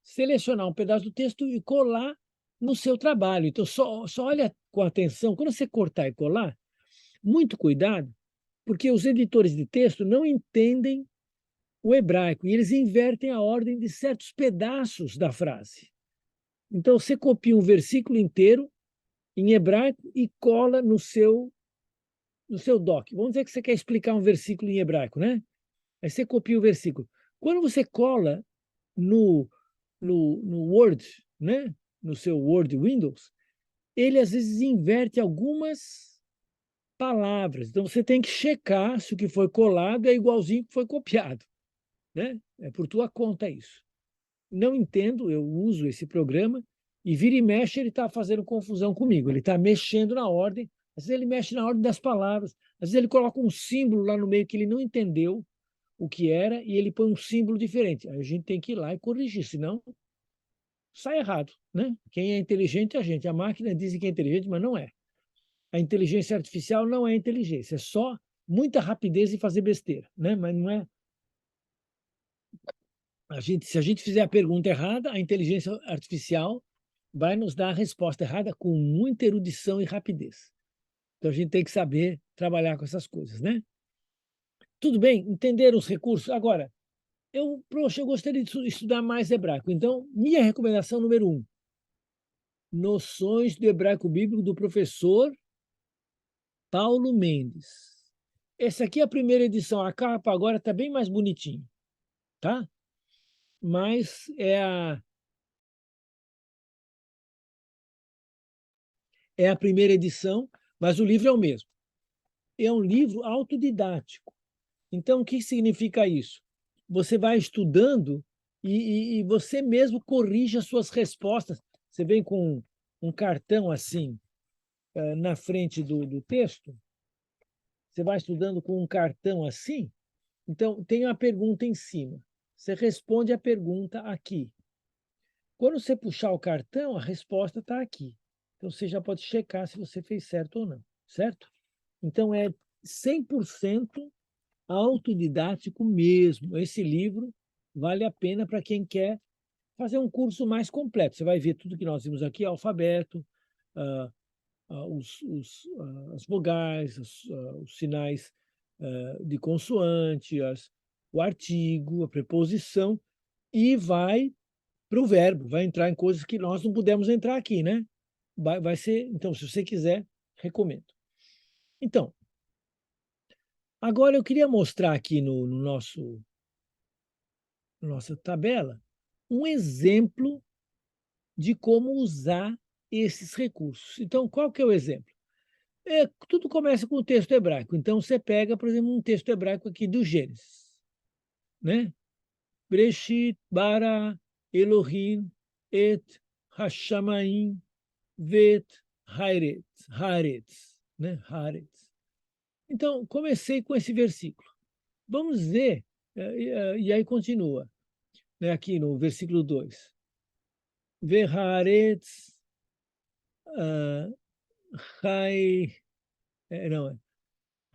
Selecionar um pedaço do texto e colar no seu trabalho. Então, só olha com atenção, quando você cortar e colar, muito cuidado, Porque os editores de texto não entendem o hebraico e eles invertem a ordem de certos pedaços da frase. Então, você copia um versículo inteiro em hebraico e cola no seu doc. Vamos dizer que você quer explicar um versículo em hebraico, né? Aí você copia o versículo. Quando você cola no Word, né? No seu Word Windows, ele às vezes inverte algumas palavras. Então você tem que checar se o que foi colado é igualzinho que foi copiado, né? É por tua conta isso. Não entendo, eu uso esse programa e vira e mexe ele está fazendo confusão comigo. Ele está mexendo na ordem. Às vezes ele mexe na ordem das palavras. Às vezes ele coloca um símbolo lá no meio que ele não entendeu o que era e ele põe um símbolo diferente. Aí a gente tem que ir lá e corrigir, senão sai errado, né? Quem é inteligente é a gente. A máquina diz que é inteligente, mas não é. A inteligência artificial não é inteligência, é só muita rapidez em fazer besteira, né? Mas não é. Se a gente fizer a pergunta errada, a inteligência artificial vai nos dar a resposta errada com muita erudição e rapidez. Então a gente tem que saber trabalhar com essas coisas, né? Tudo bem, entenderam os recursos? Agora, poxa, eu gostaria de estudar mais hebraico. Então, minha recomendação número 1, Noções do Hebraico Bíblico do professor Paulo Mendes. Essa aqui é a primeira edição. A capa agora está bem mais bonitinha, tá? Mas é a primeira edição, mas o livro é o mesmo. É um livro autodidático. Então, o que significa isso? Você vai estudando e você mesmo corrige as suas respostas. Você vem com um cartão assim na frente do texto, você vai estudando com um cartão assim, então tem uma pergunta em cima. Você responde a pergunta aqui. Quando você puxar o cartão, a resposta está aqui. Então você já pode checar se você fez certo ou não, certo? Então é 100% autodidático mesmo. Esse livro vale a pena para quem quer fazer um curso mais completo. Você vai ver tudo que nós vimos aqui, alfabeto, ah, as vogais, os sinais de consoante, o artigo, a preposição, e vai para o verbo, vai entrar em coisas que nós não pudemos entrar aqui, né? Vai ser, então, se você quiser, recomendo. Então, agora eu queria mostrar aqui no nossa tabela um exemplo de como usar esses recursos. Então, qual que é o exemplo? Tudo começa com o texto hebraico. Então, você pega, por exemplo, um texto hebraico aqui do Gênesis, né? Bereshit bara Elohim et hashamayim vet haaretz, né? Haaretz. Então, comecei com esse versículo. Vamos ver, e aí continua, né? Aqui no versículo 2. Ve haaretz hai, não,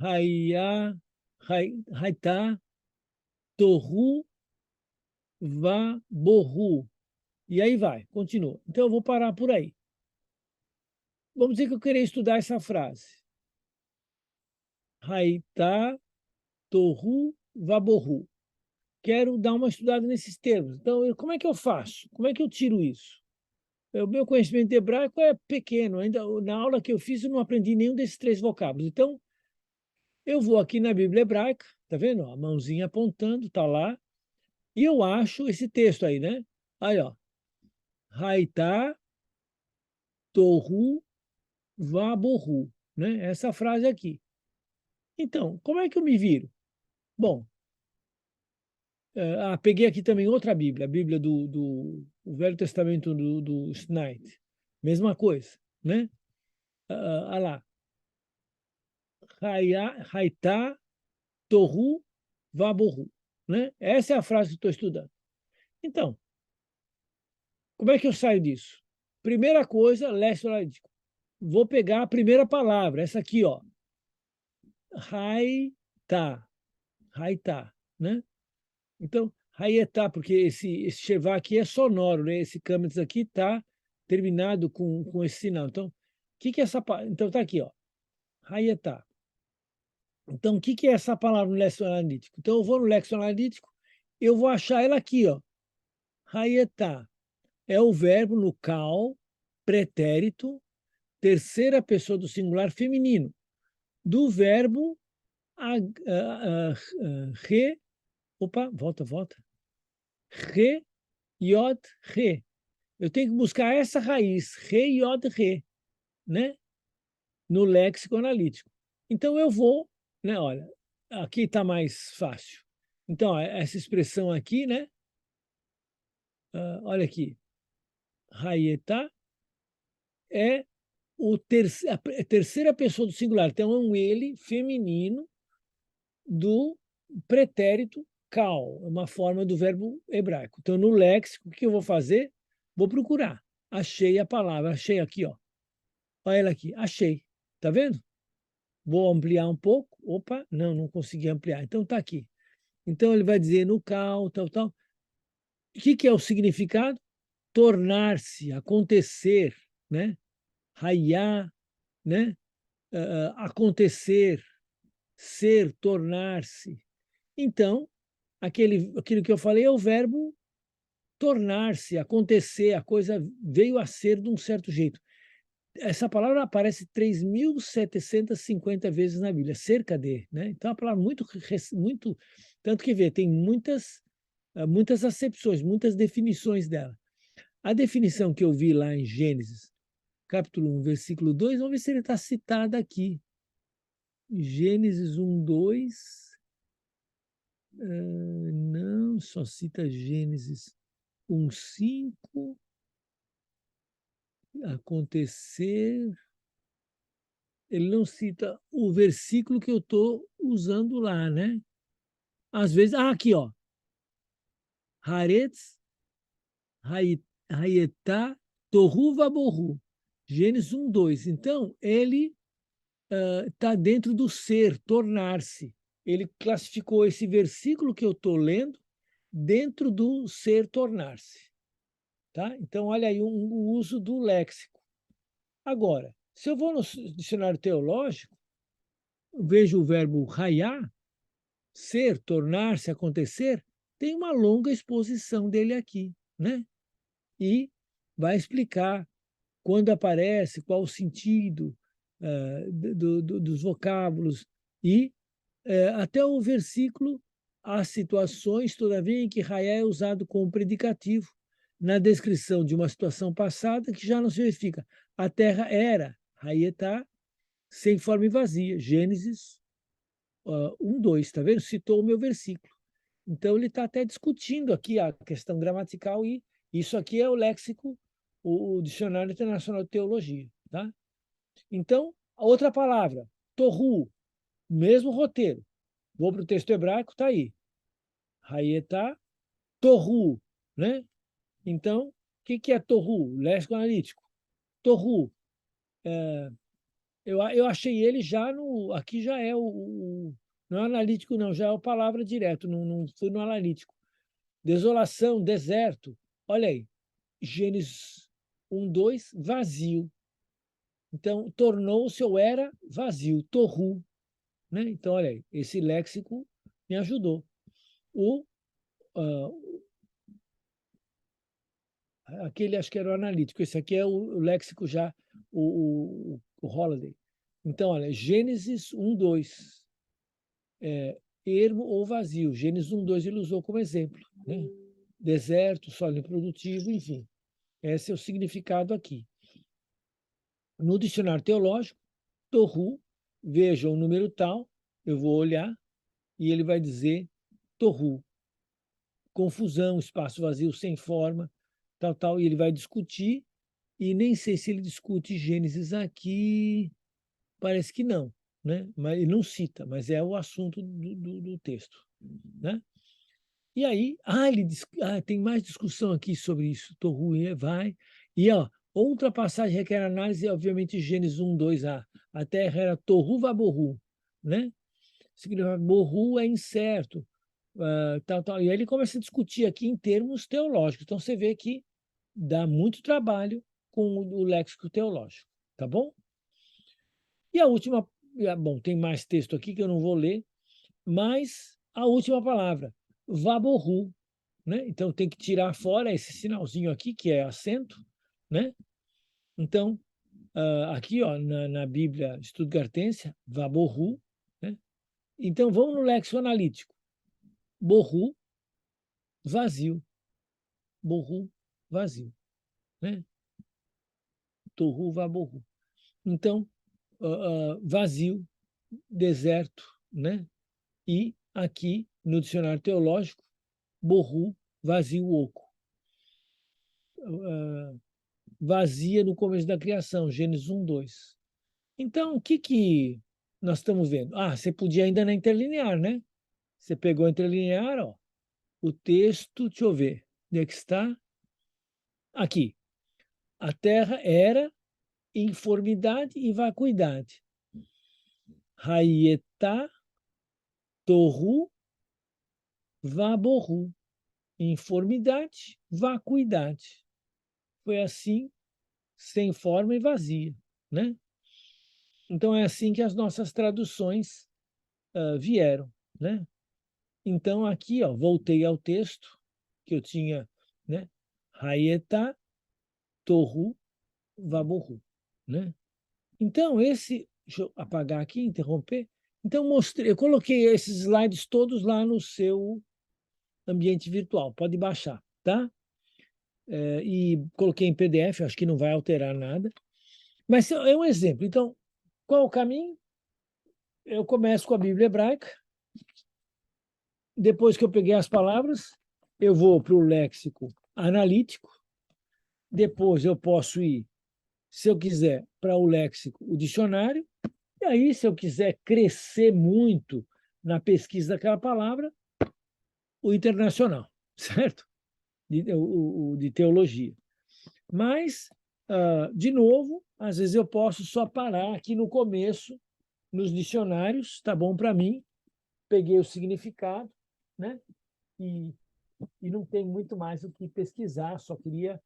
Hayá, Haitá, Tohu, Va, Borru. E aí vai, continua. Então eu vou parar por aí. Vamos dizer que eu queria estudar essa frase. Haitá, Tohu, Va, Borru. Quero dar uma estudada nesses termos. Então, como é que eu faço? Como é que eu tiro isso? O meu conhecimento de hebraico é pequeno. Ainda na aula que eu fiz, eu não aprendi nenhum desses 3 vocábulos. Então, eu vou aqui na Bíblia hebraica, tá vendo? A mãozinha apontando, tá lá. E eu acho esse texto aí, né? Aí, ó. Haitá, Tohu, Vaborru, né? Essa frase aqui. Então, como é que eu me viro? Bom, peguei aqui também outra Bíblia, a Bíblia do Velho Testamento do Schneid. Mesma coisa, né? Lá. Haitá, Tohu, Vaborru, né? Essa é a frase que estou estudando. Então, como é que eu saio disso? Primeira coisa, leste larítico. Vou pegar a primeira palavra, essa aqui, ó. Haitá. Haitá, né? Então, Haietá, porque esse Shevá aqui é sonoro, né? Esse Câmeras aqui está terminado com esse sinal. Então, o que é essa palavra? Então, está aqui, ó. Haietá. Então, o que é essa palavra no léxico analítico? Então, eu vou no léxico analítico, eu vou achar ela aqui, ó. Hayetá. É o verbo no cal, pretérito, terceira pessoa do singular feminino, do verbo re, opa, volta, re, iod, re. Eu tenho que buscar essa raiz, re, iod, re, né? No léxico analítico. Então, eu vou, né? Olha, aqui está mais fácil. Então, ó, essa expressão aqui, né? Olha aqui, raietá é a terceira pessoa do singular. Então, é um ele feminino do pretérito cal, uma forma do verbo hebraico. Então, no léxico, o que eu vou fazer? Vou procurar. Achei a palavra, achei aqui, ó. Olha ela aqui, achei. Tá vendo? Vou ampliar um pouco. Opa, não consegui ampliar. Então, tá aqui. Então, ele vai dizer no cal, tal. O que é o significado? Tornar-se, acontecer, né? Raiar, né? Acontecer, ser, tornar-se. Então, aquilo que eu falei é o verbo tornar-se, acontecer, a coisa veio a ser de um certo jeito. Essa palavra aparece 3.750 vezes na Bíblia, cerca de, né? Então, é uma palavra muito, tanto que vê, tem muitas acepções, muitas definições dela. A definição que eu vi lá em Gênesis, capítulo 1, versículo 2, vamos ver se ele está citado aqui. Gênesis 1, 2. Não, só cita Gênesis 1, 5. Acontecer. Ele não cita o versículo que eu estou usando lá, né? Às vezes. Aqui, ó. Haaretz, Hayetá, Tohu Vabohu. Gênesis 1, 2. Então, ele está dentro do ser, tornar-se. Ele classificou esse versículo que eu estou lendo dentro do ser tornar-se. Tá? Então, olha aí o uso do léxico. Agora, se eu vou no dicionário teológico, vejo o verbo raiar, ser, tornar-se, acontecer, tem uma longa exposição dele aqui, né? E vai explicar quando aparece, qual o sentido dos vocábulos e até o versículo, há situações, todavia, em que raiar é usado como predicativo na descrição de uma situação passada que já não se verifica. A terra era, raietá, sem forma e vazia. Gênesis 1, 2, está vendo? Citou o meu versículo. Então, ele está até discutindo aqui a questão gramatical e isso aqui é o léxico, o Dicionário Internacional de Teologia. Tá? Então, a outra palavra, torru, mesmo roteiro. Vou para o texto hebraico, está aí. Hayetá, torru, né? Então, o que é torru? Léxico analítico. Torru, eu achei ele já no. Aqui já é não é analítico, não, já é a palavra direto, não fui no analítico. Desolação, deserto. Olha aí, Gênesis 1, 2, vazio. Então, tornou-se ou era vazio, torru. Né? Então, olha aí, esse léxico me ajudou. Uh, Aquele acho que era o analítico, esse aqui é o léxico já, o Holiday. Então, olha, Gênesis 1, 2. Ermo ou vazio. Gênesis 1, 2 ele usou como exemplo. Né? Deserto, solo improdutivo, enfim. Esse é o significado aqui. No dicionário teológico, torru, veja o número tal, eu vou olhar, e ele vai dizer torru. Confusão, espaço vazio, sem forma, tal, e ele vai discutir, e nem sei se ele discute Gênesis aqui, parece que não, né? Mas ele não cita, mas é o assunto do texto, né? E aí, tem mais discussão aqui sobre isso. Torru vai. E ó, outra passagem requer análise, obviamente, Gênesis 1, 2a. A terra era Torru Vaborru, né? Significa Borru é incerto, tal. E aí ele começa a discutir aqui em termos teológicos. Então você vê que dá muito trabalho com o léxico teológico, tá bom? E a última bom, tem mais texto aqui que eu não vou ler, mas a última palavra, vaborru, né? Então tem que tirar fora esse sinalzinho aqui, que é acento, né? Então, aqui ó, na Bíblia Stuttgartense, vaborru, né? Então vamos no léxico analítico. Borru, vazio. Borru, vazio, né? Torru, vaborru. Então, vazio, deserto, né? E aqui, no dicionário teológico, borru, vazio, oco. Vazia no começo da criação, Gênesis 1, 2. Então, o que nós estamos vendo? Você podia ainda na interlinear, né? Você pegou a interlinear, ó, o texto, deixa eu ver, onde é que está? Aqui. A terra era informidade e vacuidade. Raietá, torru, vaborru. Informidade, vacuidade. Foi assim, sem forma e vazia, né? Então é assim que as nossas traduções vieram, né? Então aqui, ó, voltei ao texto que eu tinha, né? Raietá, torru, vaborru, né? Então deixa eu apagar aqui, interromper. Então eu coloquei esses slides todos lá no seu ambiente virtual, pode baixar, tá? E coloquei em PDF, acho que não vai alterar nada. Mas é um exemplo. Então, qual o caminho? Eu começo com a Bíblia hebraica. Depois que eu peguei as palavras, eu vou para o léxico analítico. Depois eu posso ir, se eu quiser, para o léxico, o dicionário. E aí, se eu quiser crescer muito na pesquisa daquela palavra, o internacional, certo? De teologia. Mas, de novo, às vezes eu posso só parar aqui no começo, nos dicionários, tá bom para mim, peguei o significado, né? E não tem muito mais o que pesquisar, só queria,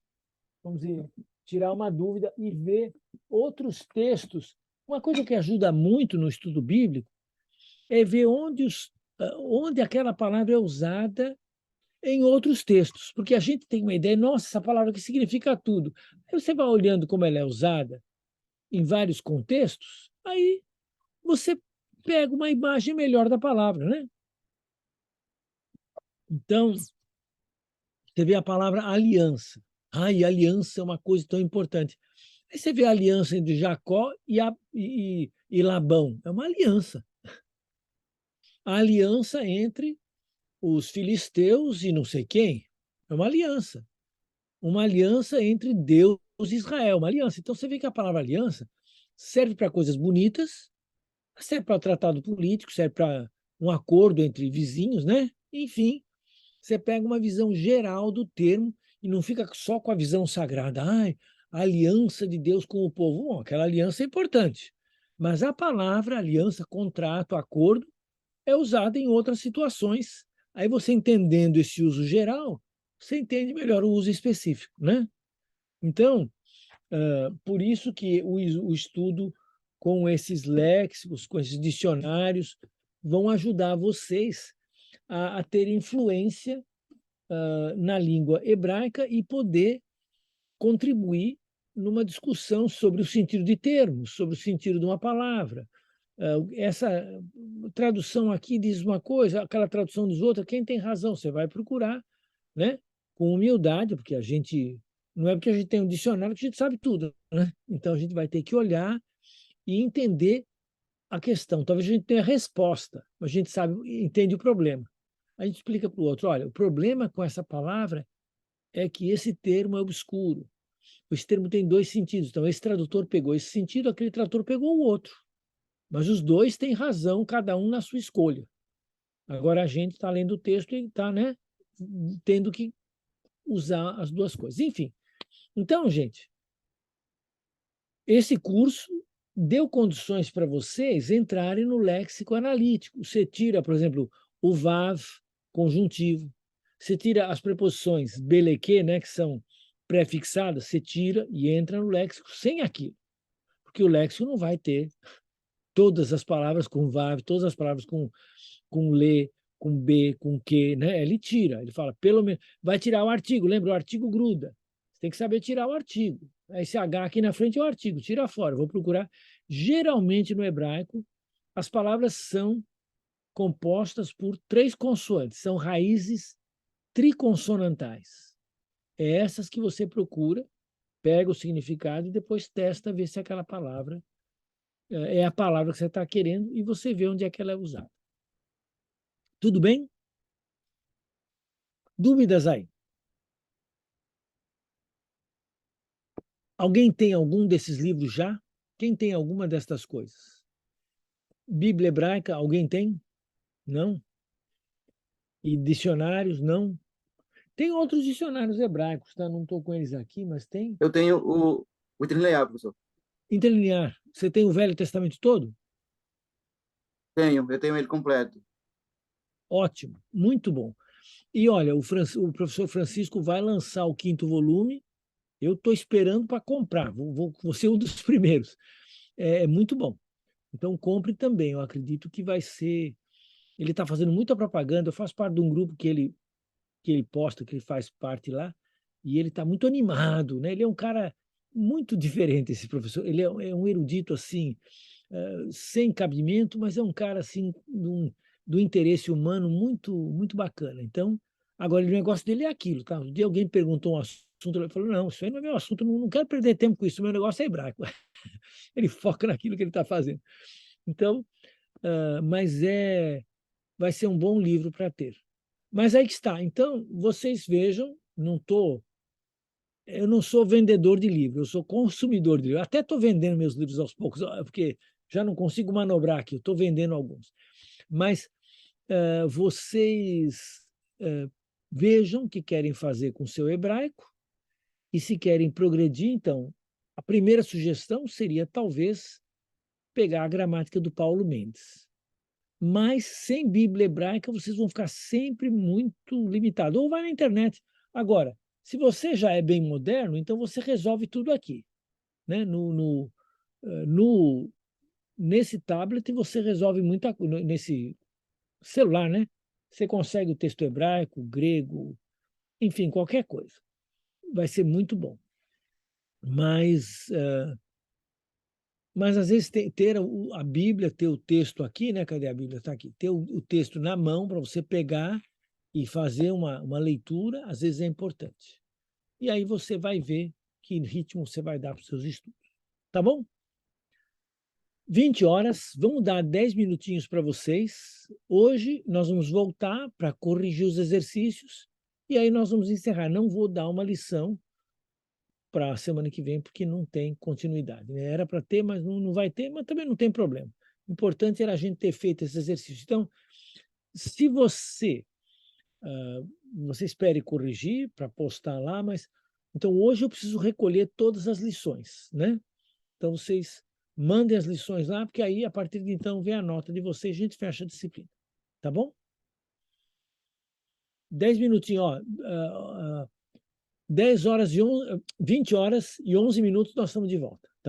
vamos dizer, tirar uma dúvida e ver outros textos. Uma coisa que ajuda muito no estudo bíblico é ver onde aquela palavra é usada em outros textos, porque a gente tem uma ideia, nossa, essa palavra aqui significa tudo. Aí você vai olhando como ela é usada em vários contextos, aí você pega uma imagem melhor da palavra, né? Então, você vê a palavra aliança. E aliança é uma coisa tão importante. Aí você vê a aliança entre Jacó e Labão. É uma aliança. A aliança entre os filisteus e não sei quem. É uma aliança. Uma aliança entre Deus e Israel. Uma aliança. Então você vê que a palavra aliança serve para coisas bonitas, serve para tratado político, serve para um acordo entre vizinhos, né? Enfim, você pega uma visão geral do termo e não fica só com a visão sagrada. A aliança de Deus com o povo. Bom, aquela aliança é importante. Mas a palavra aliança, contrato, acordo é usada em outras situações. Aí você entendendo esse uso geral, você entende melhor o uso específico, né? Então, por isso que o estudo com esses léxicos, com esses dicionários, vão ajudar vocês a ter influência na língua hebraica e poder contribuir numa discussão sobre o sentido de termos, sobre o sentido de uma palavra. Essa tradução aqui diz uma coisa, aquela tradução diz outra, quem tem razão? Você vai procurar, né? Com humildade, porque a gente não é porque a gente tem um dicionário que a gente sabe tudo, né? Então a gente vai ter que olhar e entender a questão. Talvez a gente tenha a resposta, mas a gente sabe, entende o problema. A gente explica para o outro, olha, o problema com essa palavra é que esse termo é obscuro. Esse termo tem dois sentidos. Então, esse tradutor pegou esse sentido, aquele tradutor pegou o outro. Mas os dois têm razão, cada um na sua escolha. Agora a gente está lendo o texto e está, né, tendo que usar as duas coisas. Enfim, então, gente, esse curso deu condições para vocês entrarem no léxico analítico. Você tira, por exemplo, o vav, conjuntivo. Você tira as preposições beleque, né, que são prefixadas, você tira e entra no léxico sem aquilo. Porque o léxico não vai ter todas as palavras com vav, todas as palavras com le, com b, com que, né? Ele tira, ele fala, pelo menos, vai tirar o artigo, lembra, o artigo gruda. Você tem que saber tirar o artigo. Esse H aqui na frente é o artigo, tira fora, vou procurar. Geralmente no hebraico, as palavras são compostas por 3 consoantes, são raízes triconsonantais. É essas que você procura, pega o significado e depois testa, ver se aquela palavra é a palavra que você está querendo e você vê onde é que ela é usada. Tudo bem? Dúvidas aí? Alguém tem algum desses livros já? Quem tem alguma destas coisas? Bíblia hebraica, alguém tem? Não? E dicionários, não? Tem outros dicionários hebraicos, tá? Não estou com eles aqui, mas tem. Eu tenho o Interlinear, professor. Interlinear, você tem o Velho Testamento todo? Eu tenho ele completo. Ótimo, muito bom. E olha, o professor Francisco vai lançar o 5º volume. Eu estou esperando para comprar, vou ser um dos primeiros. É muito bom. Então, compre também. Eu acredito que vai ser. Ele está fazendo muita propaganda. Eu faço parte de um grupo que ele posta, que ele faz parte lá, e ele está muito animado, né? Ele é um cara muito diferente, esse professor. Ele é um erudito assim, sem cabimento, mas é um cara assim do interesse humano muito bacana. Então, agora o negócio dele é aquilo, tá? Um dia alguém perguntou um assunto, ele falou: não, isso aí não é meu assunto, não quero perder tempo com isso, meu negócio é hebraico. Ele foca naquilo que ele está fazendo. Então, mas vai ser um bom livro para ter. Mas aí que está. Então, vocês vejam, eu não sou vendedor de livro, eu sou consumidor de livro. Até estou vendendo meus livros aos poucos, porque já não consigo manobrar aqui, estou vendendo alguns. Mas vocês vejam o que querem fazer com o seu hebraico e se querem progredir, então, a primeira sugestão seria talvez pegar a gramática do Paulo Mendes. Mas sem Bíblia hebraica vocês vão ficar sempre muito limitados. Ou vai na internet. Agora, se você já é bem moderno, então você resolve tudo aqui. Né? Nesse tablet você resolve muita coisa. Nesse celular, né? Você consegue o texto hebraico, grego, enfim, qualquer coisa. Vai ser muito bom. Mas às vezes ter a Bíblia, ter o texto aqui, né? Cadê a Bíblia? Está aqui. Ter o texto na mão para você pegar e fazer uma leitura, às vezes é importante. E aí você vai ver que ritmo você vai dar para os seus estudos. Tá bom? 20 horas, vamos dar 10 minutinhos para vocês. Hoje nós vamos voltar para corrigir os exercícios e aí nós vamos encerrar. Não vou dar uma lição para a semana que vem, porque não tem continuidade. Né? Era para ter, mas não vai ter, mas também não tem problema. O importante era a gente ter feito esse exercício. Então, se você espere corrigir para postar lá, mas então hoje eu preciso recolher todas as lições, né? Então vocês mandem as lições lá, porque aí a partir de então vem a nota de vocês, a gente fecha a disciplina, tá bom? 10 minutinhos, ó. 20 horas e 11 minutos nós estamos de volta.